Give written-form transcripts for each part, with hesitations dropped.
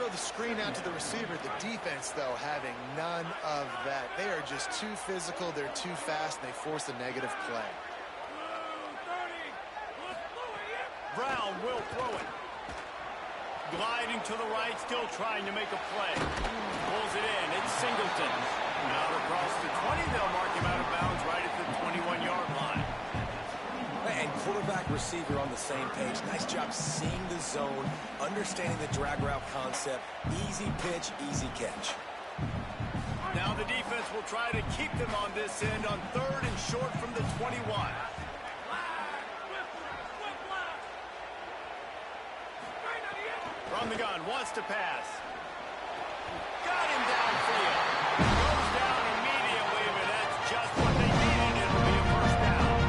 throw the screen out to the receiver. The defense, though, having none of that. They are just too physical, they're too fast, and they force a negative play. Brown will throw it. Gliding to the right, still trying to make a play. Pulls it in. It's Singleton. Out across the 20, they'll mark him out of bounds right at the 21-yard line. And quarterback, receiver on the same page. Nice job seeing the zone, understanding the drag route concept. Easy pitch, easy catch. Now the defense will try to keep them on this end on 3rd and short from the 21. From the gun, wants to pass. Got him downfield. Goes down immediately, but that's just what they needed. It'll be a first down.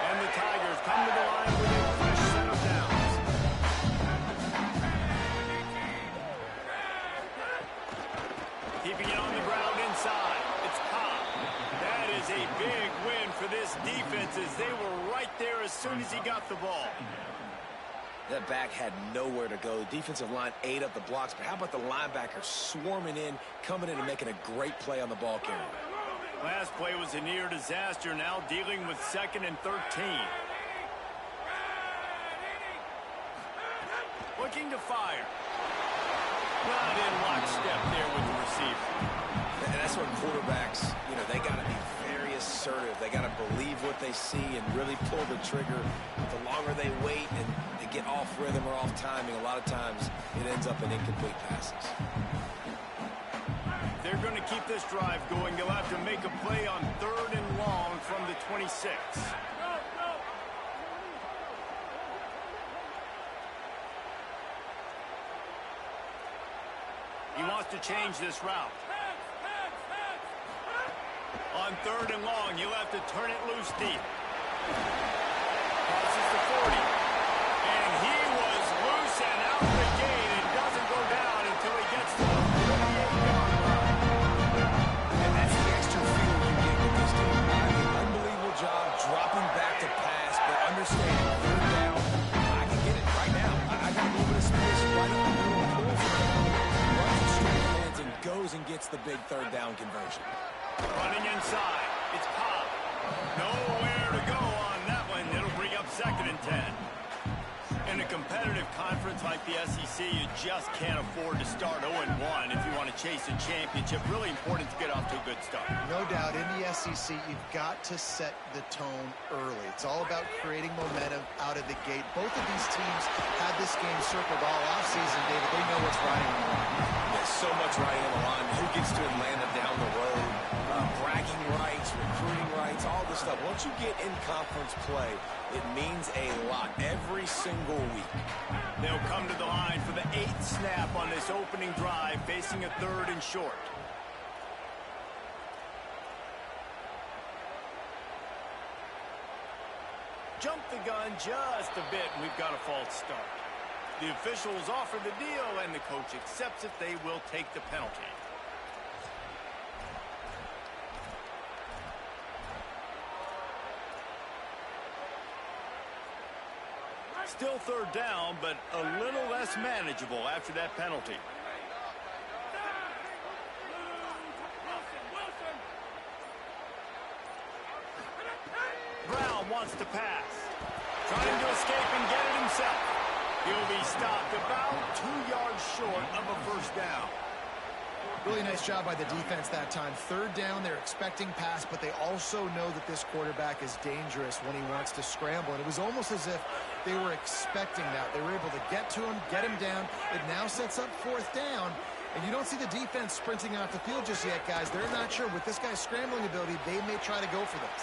And the Tigers come to the line with a fresh set of downs. Keeping it on the ground inside. It's Cobb. That is a big win for this defense as they were right there as soon as he got the ball. That back had nowhere to go. The defensive line ate up the blocks, but how about the linebacker swarming in, coming in and making a great play on the ball carrier? Last play was a near disaster, now dealing with 2nd and 13. Looking to fire. Not in lockstep there with the receiver. And that's what quarterbacks, they got to be very assertive. They got to believe what they see and really pull the trigger. The longer they wait and they get off rhythm or off timing, a lot of times it ends up in incomplete passes. They're going to keep this drive going. They'll have to make a play on 3rd and long from the 26. He wants to change this route. On 3rd and long, you'll have to turn it loose deep. Crosses the 40. And he was loose and out the gate and doesn't go down until he gets to the 38-yard line. And that's the extra feel you get with this team. Unbelievable job dropping back to pass, but understanding 3rd down, I can get it right now. I got a little bit of space right in the middle. Pulls it down, runs it straight hands, and goes and gets the big 3rd down conversion. Running inside. It's Cobb. Nowhere to go on that one. It'll bring up 2nd and 10. In a competitive conference like the SEC, you just can't afford to start 0-1 if you want to chase a championship. Really important to get off to a good start. No doubt, in the SEC, you've got to set the tone early. It's all about creating momentum out of the gate. Both of these teams had this game circled all offseason, David. They know what's riding on the line. There's so much riding on the line. Who gets to Atlanta down the road? Bragging rights, recruiting rights, all this stuff. Once you get in conference play, it means a lot every single week. They'll come to the line for the 8th snap on this opening drive, facing a 3rd and short. Jump the gun just a bit, and we've got a false start. The officials offer the deal, and the coach accepts it. They will take the penalty. Still 3rd down, but a little less manageable after that penalty. Brown wants to pass. Trying to escape and get it himself. He'll be stopped about 2 yards short of a first down. Really nice job by the defense that time. 3rd down, they're expecting pass, but they also know that this quarterback is dangerous when he wants to scramble. And it was almost as if they were expecting that. They were able to get to him, get him down. It now sets up 4th down. And you don't see the defense sprinting off the field just yet, guys. They're not sure. With this guy's scrambling ability, they may try to go for this.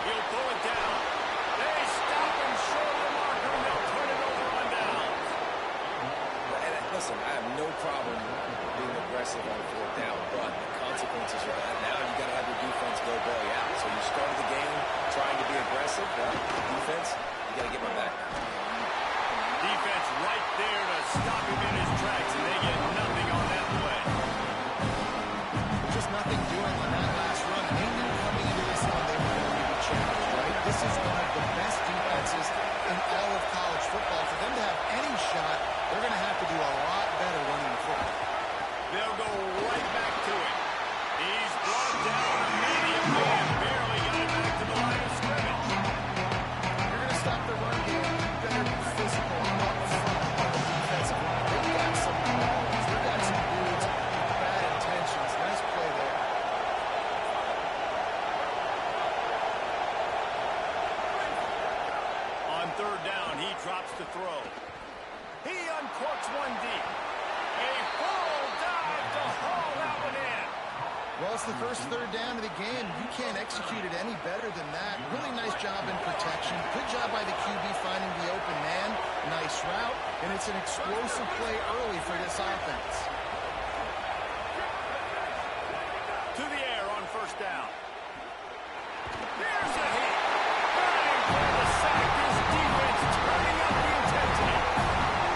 He'll pull it down. They stop him short of the marker, and they'll turn it over on downs. And listen, I have no problem being aggressive on 4th down, but the consequences of that, now you got to have your defense go belly out. So you started the game trying to be aggressive. Defense, you got to get my back. Defense right there to stop him in his tracks, and they get nothing on that play. Just nothing doing on that last run. They knew coming into this one they were going to be challenged, right? This is one of the best defenses in drops to throw. He uncorks one deep. A full dive to haul that one in. Well, it's the first third down of the game. You can't execute it any better than that. Really nice job in protection. Good job by the QB finding the open man. Nice route. And it's an explosive play early for this offense. To the air on first down. Here's a hit. Running for the sack. This defense turning up the intensity.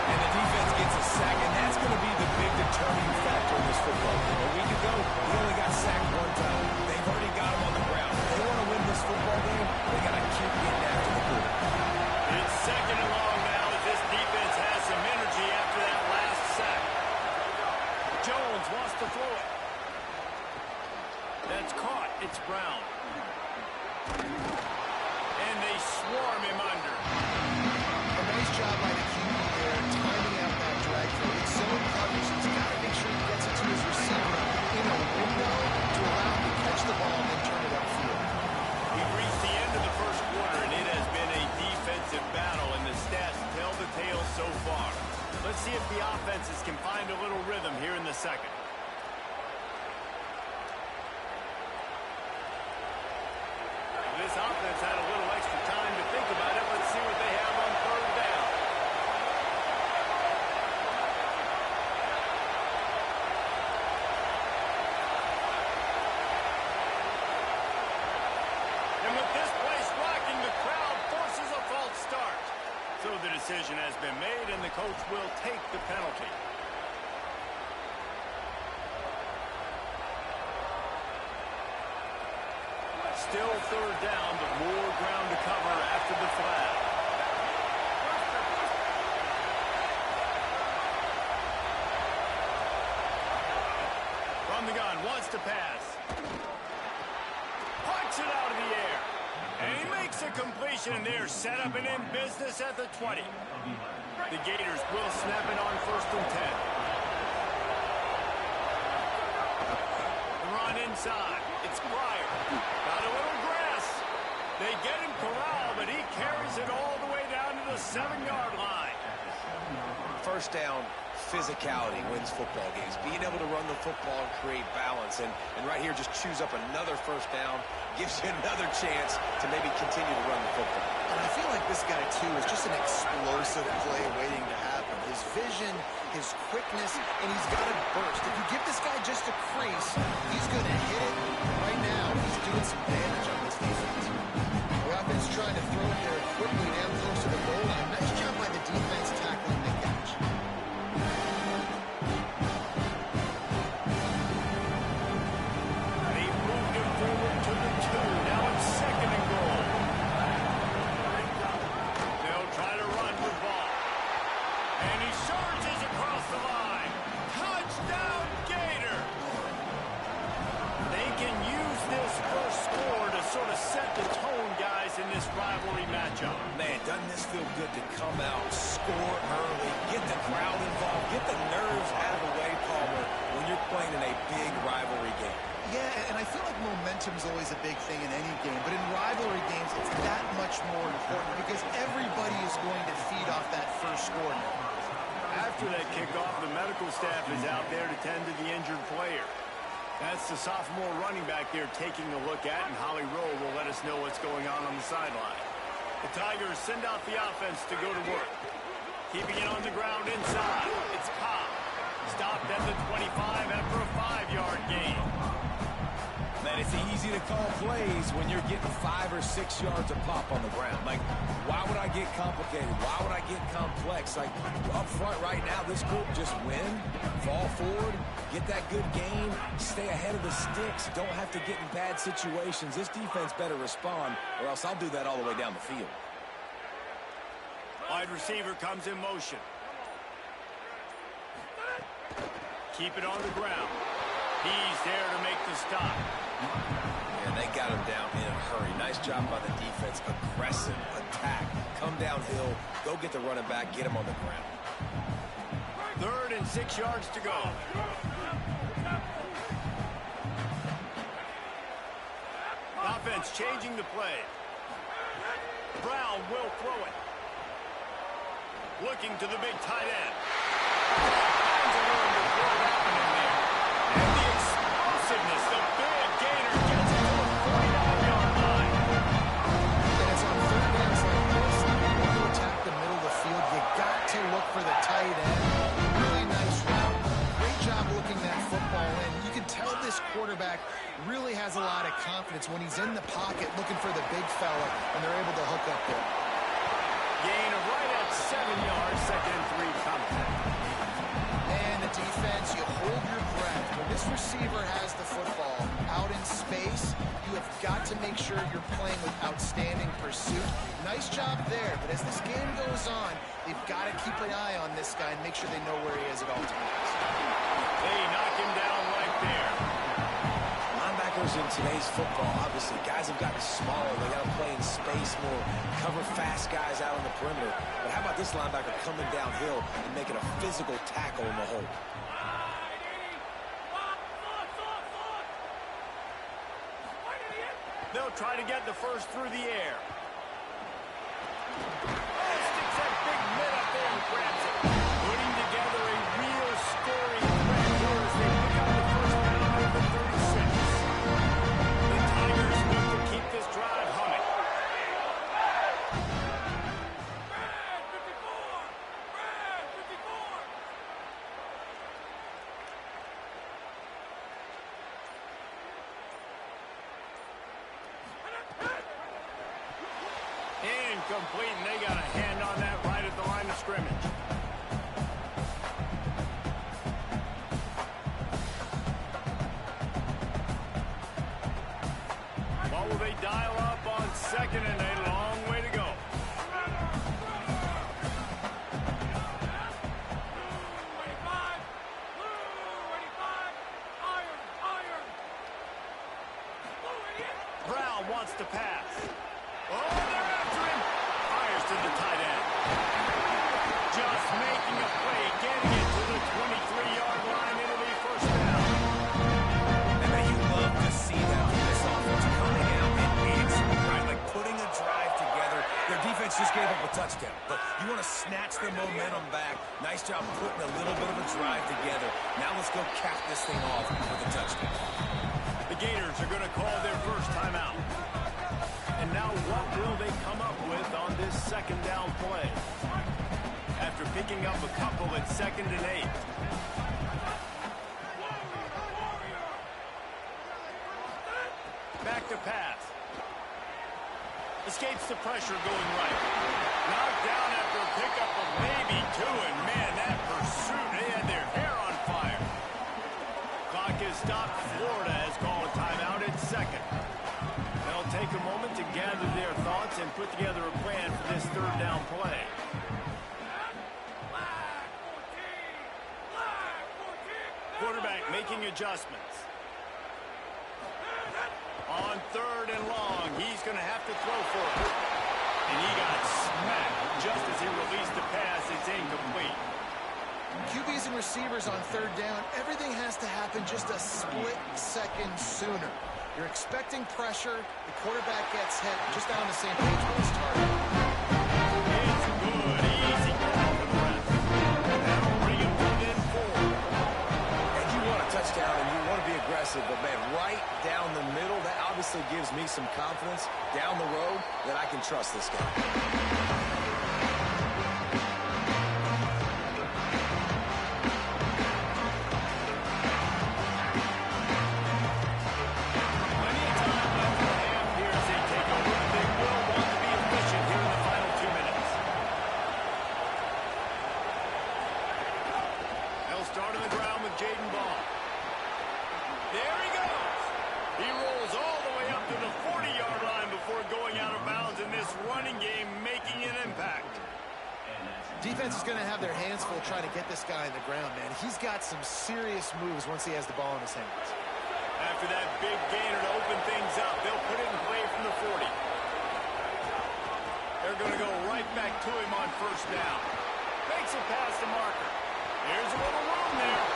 And the defense gets a sack, and that's going to be the big determining factor in this football game. A week ago, he only got sacked one time. They've already got him on the ground. If they want to win this football game, they got to keep getting after the quarterback. It's second and long now as this defense has some energy after that last sack. Jones wants to throw it. That's caught. It's Brown. And they swarm him under. A nice job by the QB there, timing out that drag throw. It's zone coverage. He's got to make sure he gets it to his receiver in a window to allow him to catch the ball and then turn it upfield. We've reached the end of the first quarter, and it has been a defensive battle, and the stats tell the tale so far. Let's see if the offenses can find a little rhythm here in the second. This offense had a little extra time to think about it. Let's see what they have on third down. And with this place rocking, the crowd forces a false start. So the decision has been made, and the coach will take the penalty. Still third down, but more ground to cover after the flag. From the gun, wants to pass. Punch it out of the air. And he makes a completion, and they're set up and in business at the 20. The Gators will snap it on first and 10. The run inside. It's Pryor. Got a little grass. They get him corralled, but he carries it all the way down to the 7-yard line. First down, physicality wins football games. Being able to run the football and create balance. And right here, just choose up another first down. Gives you another chance to maybe continue to run the football. And I feel like this guy, too, is just an explosive play waiting to happen. His vision, his quickness, and he's got a burst. If you give this guy just a crease, he's going to hit it. Right now, he's doing some damage on this defense. The offense trying to throw it there quickly down close to the goal line. Nice job by the defense tackling the catch. They moved him forward to the 2. Now it's second and goal. They'll try to run with ball. And he surges across the line. Touchdown, Gator! They can use this first score to sort of set the tone, guys, in this rivalry matchup. Man, doesn't this feel good to come out, score early, get the crowd involved, get the nerves out of the way, Palmer, when you're playing in a big rivalry game. Yeah, and I feel like momentum's always a big thing in any game, but in rivalry games, it's that much more important because everybody is going to feed off that first score now. After that kickoff, the medical staff is out there to tend to the injured player. That's the sophomore running back there taking a look at, and Holly Rowe will let us know what's going on the sideline. The Tigers send out the offense to go to work. Keeping it on the ground inside. It's Cobb. Stopped at the 25 after a 5-yard gain. Man, it's easy to call plays when you're getting 5 or 6 yards of pop on the ground. Like, why would I get complicated? Why would I get complex? Like, up front right now, this group just win, fall forward, get that good game, stay ahead of the sticks, don't have to get in bad situations. This defense better respond, or else I'll do that all the way down the field. Wide receiver comes in motion. Keep it on the ground. He's there to make the stop. And they got him down in a hurry. Nice job by the defense. Aggressive attack. Come downhill. Go get the running back. Get him on the ground. 3rd and 6 yards to go. Offense changing the play. Brown will throw it. Looking to the big tight end. Finds a room to throw that one in there. And the explosiveness, the big gainer gets it to the 49-yard line. And it's on third downs like this. If you want to attack the middle of the field, you got to look for the tight end. Really nice route. Great job looking that football in. You can tell this quarterback really has a lot of confidence when he's in the pocket looking for the big fella, and they're able to hook up there. Gain of right at 7 yards, 2nd and 3 coming. And the defense, you hold your breath. When this receiver has the football out in space, you have got to make sure you're playing with outstanding pursuit. Nice job there, but as this game goes on, they've got to keep an eye on this guy and make sure they know where he is at all times. They knock him down right there. Linebackers in today's football, obviously, guys have gotten smaller. They got to play in space more, cover fast guys out on the perimeter. But how about this linebacker coming downhill and making a physical tackle in the hole? They'll try to get the first through the air. Sticks that big mid up there and grabs it. Putting together a real scoring threat here as they pick up the first down at the 36. The Tigers look to keep this drive humming. Incomplete, and they got a hand on that right at the line of scrimmage. What will they dial up on 2nd and a long way to go? Brown wants to pass. Oh, they're after him. Fires to the tight end. Just making a play, getting it to the 23-yard line. It'll be first down. And then you love to see that from this offense coming out and answering, right? Like putting a drive together. Their defense just gave up a touchdown, but you want to snatch the momentum back. Nice job putting a little bit of a drive together. Now let's go cap this thing off with a touchdown. The Gators are going to call their first timeout. And now what will they come up with on this 2nd down play? After picking up a couple at 2nd and 8. Back to pass. Escapes the pressure going right. Knocked down after a pickup of maybe 2, and man, that pursuit, they had their hair on fire. Clock is stopped. Florida has called a timeout at 2nd. They'll take a moment to gather their thoughts and put together a plan for this 3rd down play. Quarterback making adjustments. On 3rd and long, he's going to have to throw for it. And he got smacked just as he released the pass. It's incomplete. QBs and receivers on 3rd down, everything has to happen just a split second sooner. You're expecting pressure, the quarterback gets hit, just on the same page with his target. It's good, easy call for the rest. That'll bring him within 4. And you want a touchdown and you want to be aggressive, but man, right down the middle, that obviously gives me some confidence down the road that I can trust this guy. Defense is going to have their hands full trying to get this guy in the ground, man. He's got some serious moves once he has the ball in his hands. After that big gainer to open things up, they'll put it in play from the 40. They're going to go right back to him on 1st down. Makes it past the marker. There's a little room there.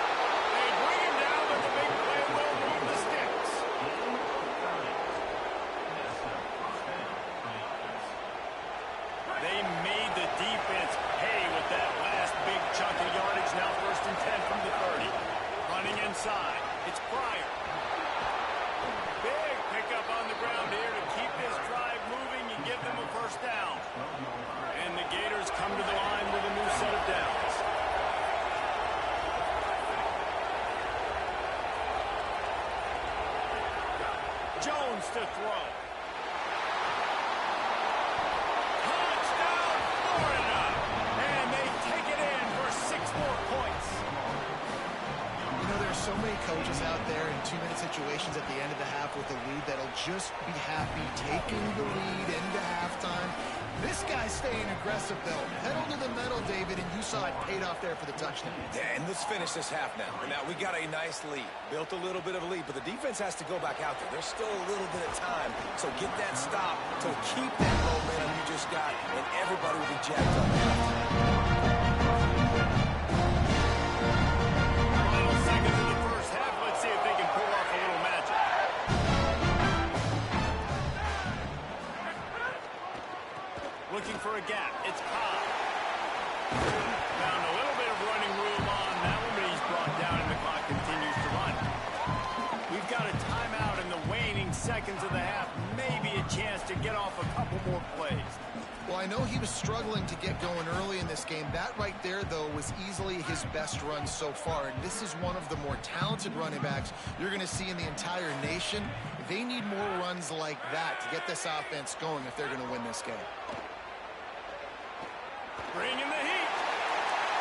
They bring him down, but the big play will move the sticks. They made the defense pay with that come to the line with a new set of downs. Jones to throw. Touchdown, Florida! And they take it in for 6 more points. You know, there's so many coaches out there in 2-minute situations at the end of the half with a lead that'll just be happy taking the lead into halftime. This guy's staying aggressive, though. Pedal to the metal, David, and you saw it paid off there for the touchdown. Yeah, and let's finish this half now. Now, we got a nice lead. Built a little bit of a lead, but the defense has to go back out there. There's still a little bit of time. So get that stop to keep that momentum you just got, and everybody will be jacked up. Final seconds of the first half. Let's see if they can pull off a little magic. Looking for a gap. It's Cobb. Found a little bit of running room on that one, but he's brought down and the clock continues to run. We've got a timeout in the waning seconds of the half. Maybe a chance to get off a couple more plays. Well, I know he was struggling to get going early in this game. That right there, though, was easily his best run so far. And this is one of the more talented running backs you're going to see in the entire nation. They need more runs like that to get this offense going if they're going to win this game. Bringing the heat.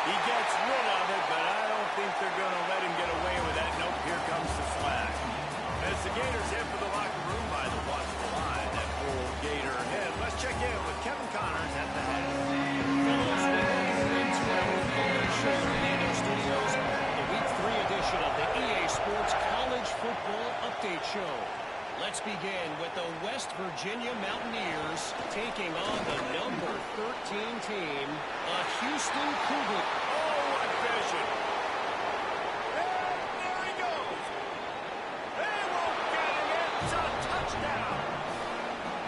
He gets rid of it, but I don't think they're going to let him get away with that. Nope, here comes the flag. As the Gators head for the locker room by the watch the line. That full Gator head. Let's check in with Kevin Connors at the head. Studios, the Week 3 edition of the EA Sports College Football Update Show. Let's begin with the West Virginia Mountaineers taking on the number 13 team, the Houston Cougars. Oh, what vision. And there he goes. They won't get him. It's a touchdown.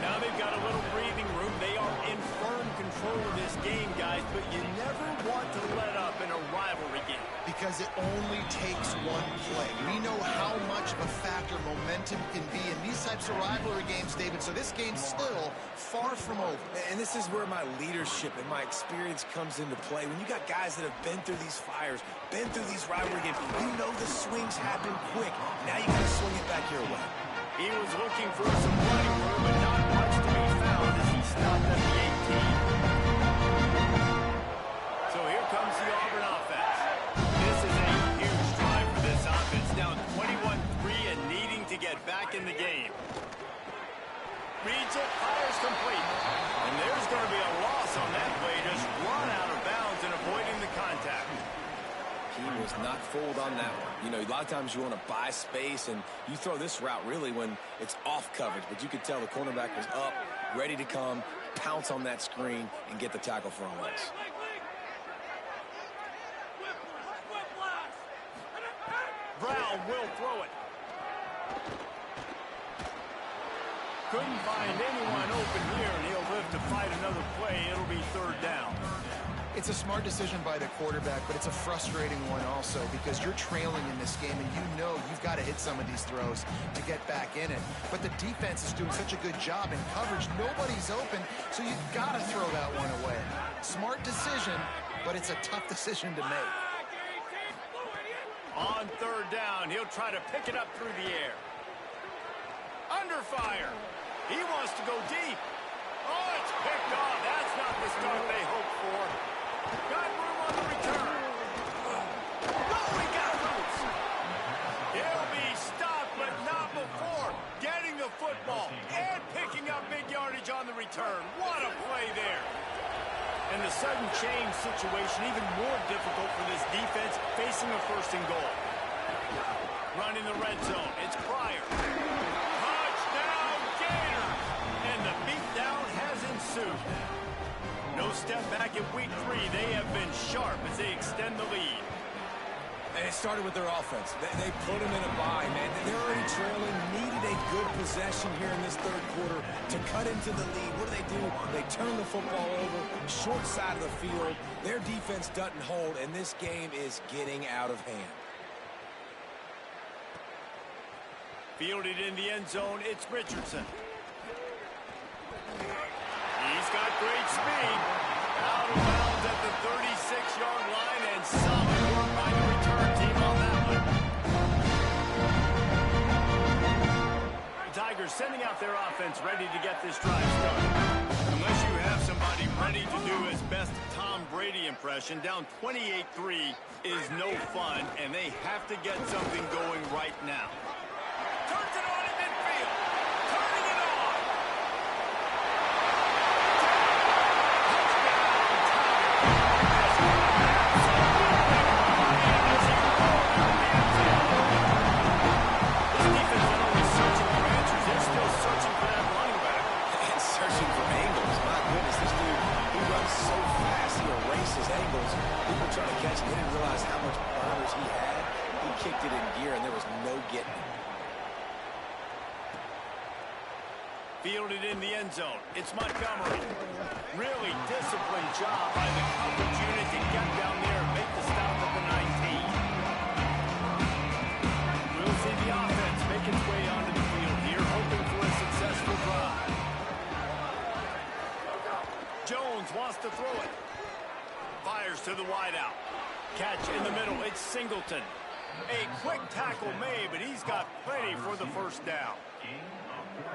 Now they've got a little breathing room. They are in firm control of this game, guys, but you never want to let up in a rivalry game. Because it only takes one play. We know how much of a factor momentum can be in these types of rivalry games, David, so this game's still far from over. And this is where my leadership and my experience comes into play. When you got guys that have been through these fires, been through these rivalry games, you know the swings happen quick. Now you got to swing it back your way. He was looking for some running room, but not much to be found as he stopped at the 18. So here comes the Auburn offense. This is a huge drive for this offense. Now 21-3 and needing to get back in the game. Reads it, fires complete. And there's going to be a loss on that play. Just run out of bounds and avoiding the contact. He was not fooled on that one. You know, a lot of times you want to buy space, and you throw this route really when it's off coverage. But you could tell the cornerback was up, ready to come, pounce on that screen, and get the tackle for a loss. Brown will throw it. Couldn't find anyone open here, and he'll live to fight another play. It'll be third down. It's a smart decision by the quarterback, but it's a frustrating one also because you're trailing in this game and you know you've got to hit some of these throws to get back in it. But the defense is doing such a good job in coverage. Nobody's open, so you've got to throw that one away. Smart decision, but it's a tough decision to make. On third down, he'll try to pick it up through the air. Under fire. He wants to go deep. Oh, it's picked off. That's not the start they hoped for. Got room on the return. Oh, he got loose. He'll be stopped, but not before getting the football and picking up big yardage on the return. What a play there. And the sudden change situation even more difficult for this defense facing a first and goal. Running the red zone. It's Pryor. Touchdown Gators. And the beatdown has ensued. No step back in week 3. They have been sharp as they extend the lead. And it started with their offense. They put them in a bye, man. They're already trailing, needed a good possession here in this third quarter to cut into the lead. What do? They turn the football over, short side of the field. Their defense doesn't hold, and this game is getting out of hand. Fielded in the end zone, it's Richardson. He's got great speed. Out of bounds they're sending out their offense ready to get this drive started. Unless you have somebody ready to do his best Tom Brady impression, down 28-3 is no fun, and they have to get something going right now. Turns it on in midfield. Turning it on. This defense not only searching for answers, they're still searching for that running back. And searching for angles. My goodness, this dude, he runs so fast, he erases angles. People trying to catch him, they didn't realize how much burners he had. He kicked it in gear, and there was no getting it. Fielded in the end zone. It's Montgomery. Really disciplined job by the coverage unit to get down there and make the stop at the 19. We'll see the offense make its way onto the field here, hoping for a successful drive. Jones wants to throw it. Fires to the wideout. Catch in the middle. It's Singleton. A quick tackle made, but he's got plenty for the first down.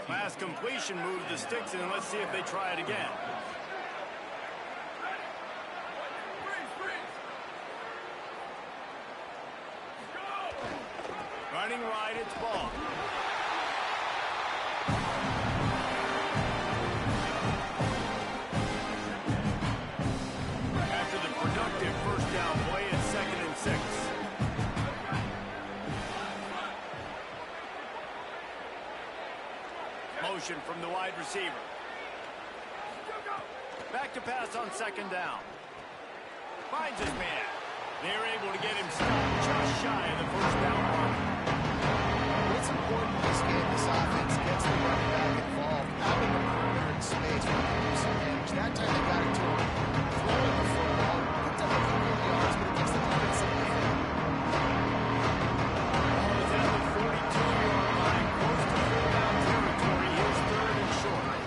Last completion moved the sticks, and let's see if they try it again. Running right, it's ball. After the productive first down play, it's 2nd and 6. Motion from the wide receiver. Back to pass on 2nd down. Finds his man. They're able to get him stopped just shy of the first down mark. What's important in this game, this offense gets the running back involved, out in the perimeter in space where they can do some damage. That time they got it to him, throwing the football, picked up a couple of yards, but it gives the defense some lead. Ball is at the 42-yard line, close to full-down territory. Here's 3rd and short.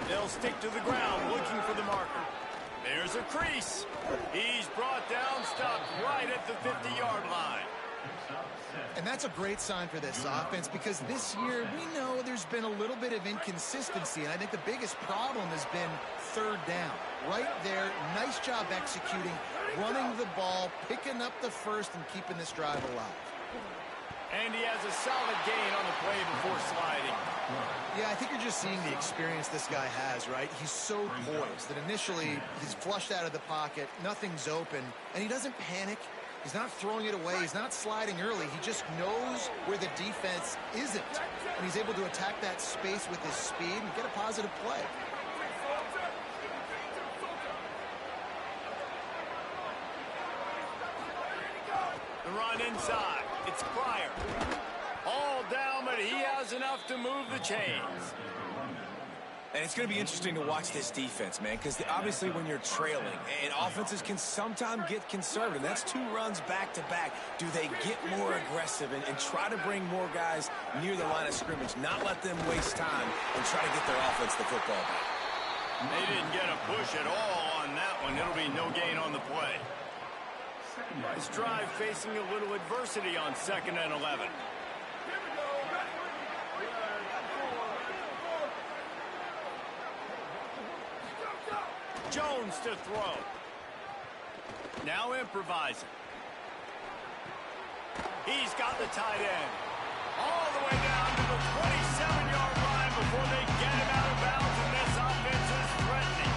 They'll stick to the ground, looking for the marker. There's a crease. He's brought down, stopped right at the 50-yard line. And that's a great sign for this offense because this year we know there's been a little bit of inconsistency, and I think the biggest problem has been 3rd down. Right there, nice job executing, running the ball, picking up the first, and keeping this drive alive. And he has a solid gain on the play before sliding. Yeah, I think you're just seeing the experience this guy has, right? He's so poised that initially he's flushed out of the pocket, nothing's open, and he doesn't panic. He's not throwing it away. He's not sliding early. He just knows where the defense isn't, and he's able to attack that space with his speed and get a positive play. The run inside. It's Pryor. All down, but he has enough to move the chains. And it's going to be interesting to watch this defense, man, because obviously when you're trailing, and offenses can sometimes get conservative. That's 2 runs back-to-back. Do they get more aggressive and try to bring more guys near the line of scrimmage, not let them waste time, and try to get their offense the football back? They didn't get a push at all on that one. It'll be no gain on the play. This drive facing a little adversity on 2nd and 11. Jones to throw. Now improvising. He's got the tight end. All the way down to the 27-yard line before they get him out of bounds, and this offense is threatening.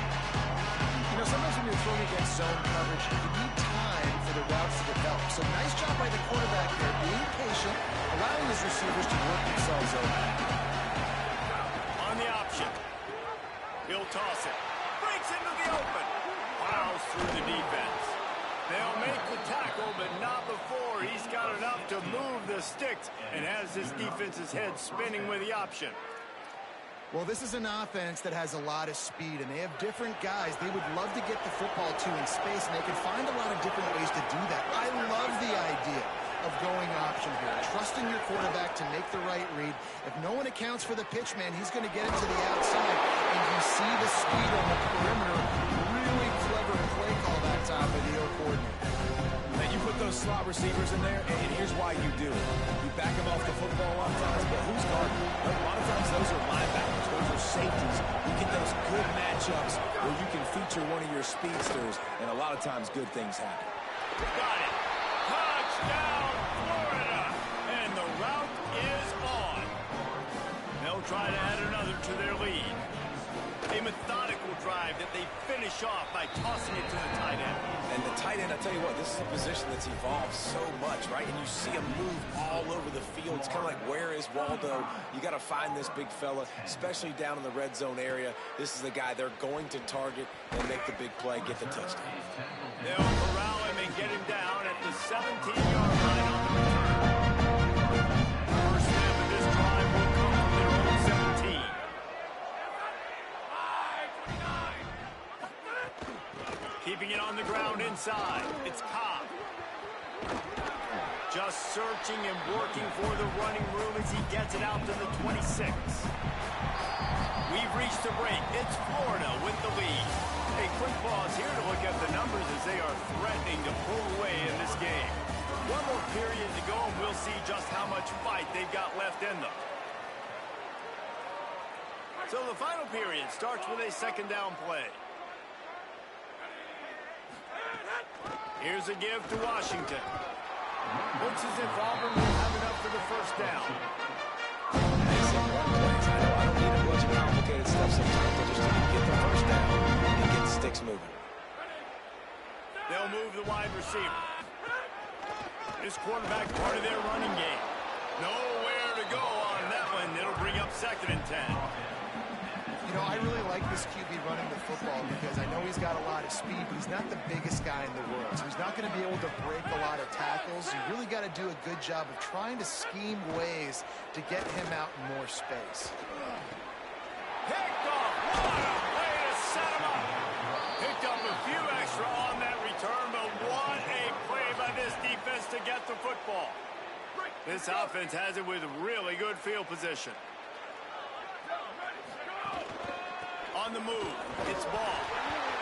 You know, sometimes when you're throwing against zone coverage, you need time for the routes to develop. So nice job by the quarterback there, being patient, allowing his receivers to work themselves over. On the option. He'll toss it. Breaks into the open. Plows through the defense. They'll make the tackle, but not before he's got enough to move the sticks and has this defense's head spinning with the option. Well, this is an offense that has a lot of speed, and they have different guys they would love to get the football to in space, and they can find a lot of different ways to do that. I love the idea of going option here, trusting your quarterback to make the right read. If no one accounts for the pitch man, he's going to get it to the outside, and you see the speed on the perimeter. Really clever play call that time by the O coordinator. And you put those slot receivers in there, and here's why you do it. You back them off the football a lot of times, but who's guarding? A lot of times those are linebackers. Those are safeties. You get those good matchups where you can feature one of your speedsters, and a lot of times good things happen. Got it. Touchdown, Florida. And the route is on. They'll try to add another to their lead. A methodical drive that they finish off by tossing it to the tight end. And the tight end, I tell you what, this is a position that's evolved so much, right? And you see him move all over the field. It's kind of like, where is Waldo? You got to find this big fella, especially down in the red zone area. This is the guy they're going to target and make the big play, get the touchdown. They'll corral him and get him down at the 17-yard line on the return. First snap of this drive will come from their own 17. Keeping it on the ground inside. It's Cobb. Just searching and working for the running room as he gets it out to the 26. We've reached the break. It's Florida with the lead. A quick pause here to look at the numbers as they are threatening to pull away in this game. One more period to go and we'll see just how much fight they've got left in them. So the final period starts with a second down play. Here's a give to Washington. Looks as if Auburn will have enough for the first down. Nice and one plays. I don't need a bunch of complicated stuff sometimes. I just need to get the first down and get the sticks moving. They'll move the wide receiver. This quarterback part of their running game. Nowhere to go on that one. It'll bring up second and 10. You know, I really like this QB running the football because I know he's got a lot of speed, but he's not the biggest guy in the world. So he's not going to be able to break a lot of tackles. You really got to do a good job of trying to scheme ways to get him out in more space. Picked off. What a way to set him up. Picked up a few extra on that return, but what a play by this defense to get the football. This offense has it with really good field position. On the move, it's Ball.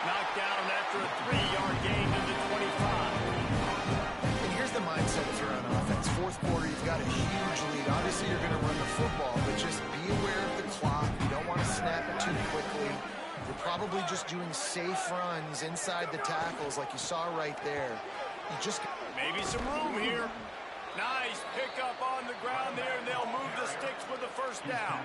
Knocked down after a 3-yard gain to the 25. And here's the mindset if you're on offense. Fourth quarter, you've got a huge lead. Obviously, you're going to run the football, but just be aware of the clock. You don't want to snap it too quickly. You're probably just doing safe runs inside the tackles like you saw right there. You just... Maybe some room here. Nice pickup on the ground there, and they'll move the sticks with the first down.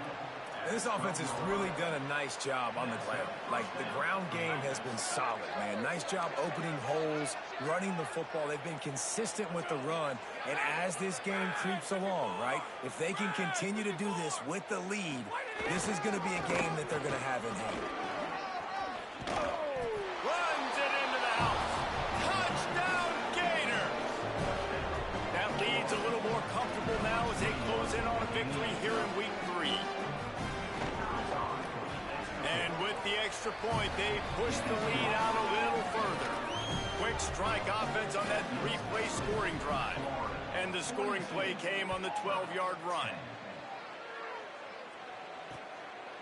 And this offense has really done a nice job on the ground. Like, the ground game has been solid, man. Nice job opening holes, running the football. They've been consistent with the run. And as this game creeps along, right, if they can continue to do this with the lead, this is going to be a game that they're going to have in hand. Runs it into the house. Touchdown, Gators. That lead's a little more comfortable now as they close in on a victory here in week 3. And with the extra point, they push the lead out a little further. Quick strike offense on that 3-play scoring drive. And the scoring play came on the 12-yard run.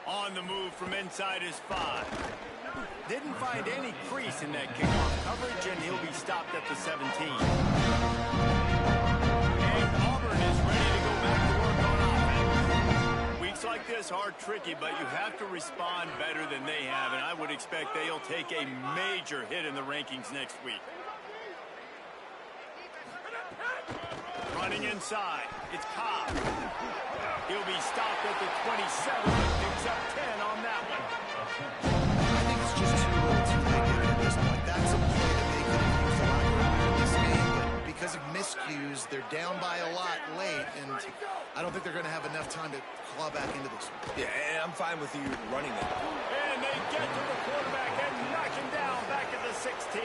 On the move from inside his 5. Didn't find any crease in that kickoff coverage, and he'll be stopped at the 17. And Auburn is ready to go back to work on offense. Weeks like this are tricky, but you have to respond better than they have, and I would expect they'll take a major hit in the rankings next week. Running inside, it's Cobb. He'll be stopped at the 27, but picks up 10 on that one. I think it's just too little too late at this point. That's a play that they could have used a lot earlier in this game, but because of miscues, they're down by a lot late, and I don't think they're going to have enough time to claw back into this one. Yeah, and I'm fine with you running it. And they get to the quarterback and knock him down back at the 16.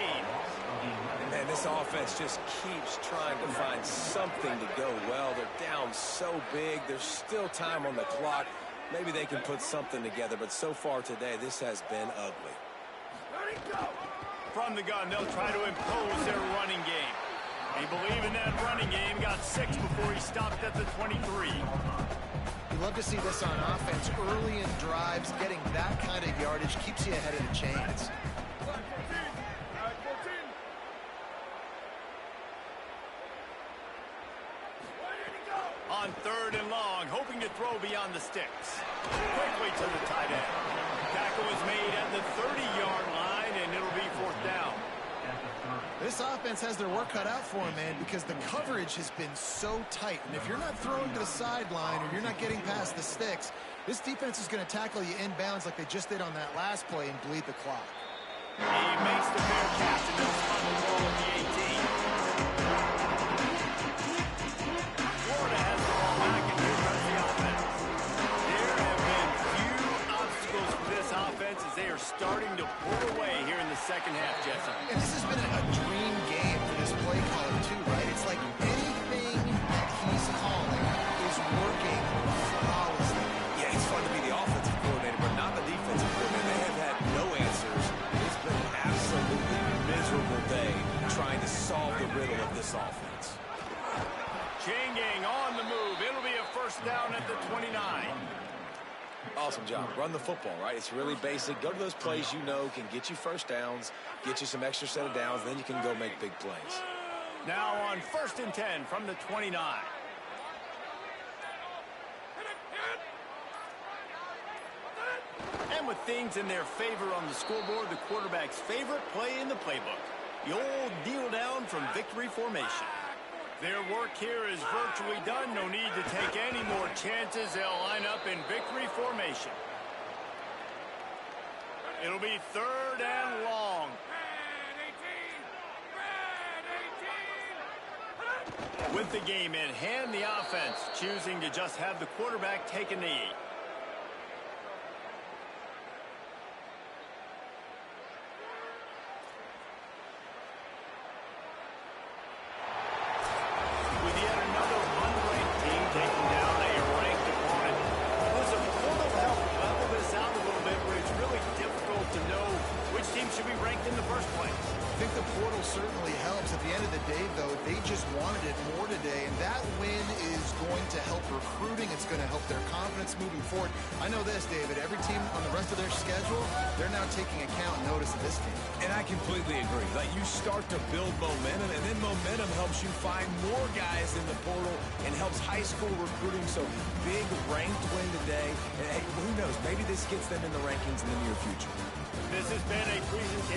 Man, this offense just keeps trying to find something to go well. They're down so big. There's still time on the clock. Maybe they can put something together, but so far today, this has been ugly. From the gun, they'll try to impose their running game. They believe in that running game. Got 6 before he stopped at the 23. You love to see this on offense. Early in drives, getting that kind of yardage keeps you ahead of the chains. on 3rd and long, hoping to throw beyond the sticks. Quickly to the tight end. Tackle is made at the 30-yard line, and it'll be 4th down. This offense has their work cut out for them, man, because the coverage has been so tight. And if you're not throwing to the sideline or you're not getting past the sticks, this defense is going to tackle you inbounds like they just did on that last play and bleed the clock. He makes the fair catch and then spun the ball at the 18. Florida has the ball back, and here comes the offense. There have been few obstacles for this offense as they are starting to pull away here in the second half, Jesse. And this has been a dream game for this play caller, too, right? It's like anything that he's calling is working flawlessly. Yeah, it's fun to be the offensive coordinator, but not the defensive coordinator. They have had no answers. It's been an absolutely miserable day trying to solve the riddle of this offense. Changing on the move. It'll be a 1st down at the 29. Awesome job. Run the football, right? It's really basic. Go to those plays you know can get you 1st downs, get you some extra set of downs, then you can go make big plays. Now on 1st and 10 from the 29. And with things in their favor on the scoreboard, the quarterback's favorite play in the playbook. The old kneel down from victory formation. Their work here is virtually done. No need to take any more chances. They'll line up in victory formation. It'll be 3rd and long. With the game in hand, the offense choosing to just have the quarterback take a knee. With yet another unranked team taking down a ranked opponent. Does a portal help level this out a little bit where it's really difficult to know which team should be ranked in the first place? I think the portal certainly helps. At the end of the day, though, they just wanted it more today, and that win is going to help recruiting. It's going to help their confidence moving forward. I know this, David. Every team on the rest of their schedule, they're now taking account and notice of this team. And I completely agree. Like, you start to build momentum, and then momentum helps you find more guys in the portal and helps high school recruiting. So, big ranked win today. And hey, who knows? Maybe this gets them in the rankings in the near future. This has been a presentation